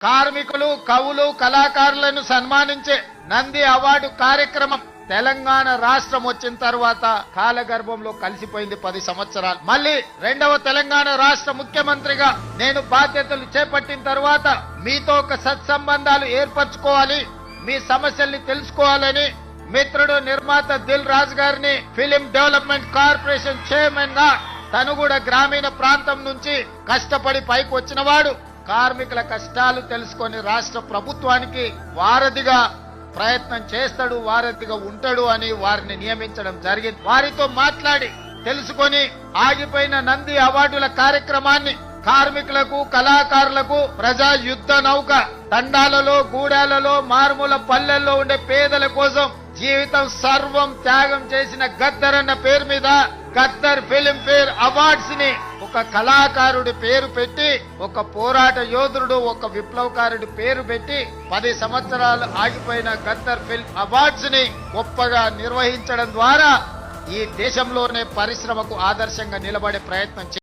కార్మికులు కవులు కళాకారులను సన్మానించే నంది అవార్డు కార్యక్రమం తెలంగాణ రాష్ట్రం వచ్చిన తర్వాత కాలగర్భంలో కలిసిపోయింది 10 సంవత్సరాలు. మళ్ళీ రెండవ తెలంగాణ రాష్ట్ర ముఖ్యమంత్రిగా నేను బాధ్యతలు చేపట్టిన తర్వాత మీతో ఒక సత్సంబంధాలు ఏర్పరచుకోవాలి, మీ సమస్యల్ని తెలుసుకోవాలని మిత్రుడు నిర్మాత దిల్ రాజు గారిని ఫిలిం డెవలప్మెంట్ కార్పొరేషన్ చైర్మన్ గా, తను కూడా గ్రామీణ ప్రాంతం నుంచి కష్టపడి పైకి వచ్చినవాడు, కార్మికుల కష్టాలు తెలుసుకొని రాష్ట్ర ప్రభుత్వానికి వారధిగా ప్రయత్నం చేస్తాడు, వారధిగా ఉంటాడు అని వారిని నియమించడం జరిగింది. వారితో మాట్లాడి తెలుసుకొని ఆగిపోయిన నంది అవార్డుల కార్యక్రమాన్ని కార్మికులకు కళాకారులకు ప్రజా యుద్ధ నౌక తండాలలో గూడాలలో మారుమూల పల్లెల్లో ఉండే పేదల కోసం జీవితం సర్వం త్యాగం చేసిన గద్దర్ అన్న పేరు మీద గద్దర్ ఫిలిం ఫేర్ అవార్డ్స్ ని ఒక కళాకారుడి పేరు పెట్టి, ఒక పోరాట యోధుడు, ఒక విప్లవకారుడి పేరు పెట్టి 10 సంవత్సరాలు ఆగిపోయిన గద్దర్ ఫిల్మ్ అవార్డ్స్ ని గొప్పగా నిర్వహించడం ద్వారా ఈ దేశంలోనే పరిశ్రమకు ఆదర్శంగా నిలబడే ప్రయత్నం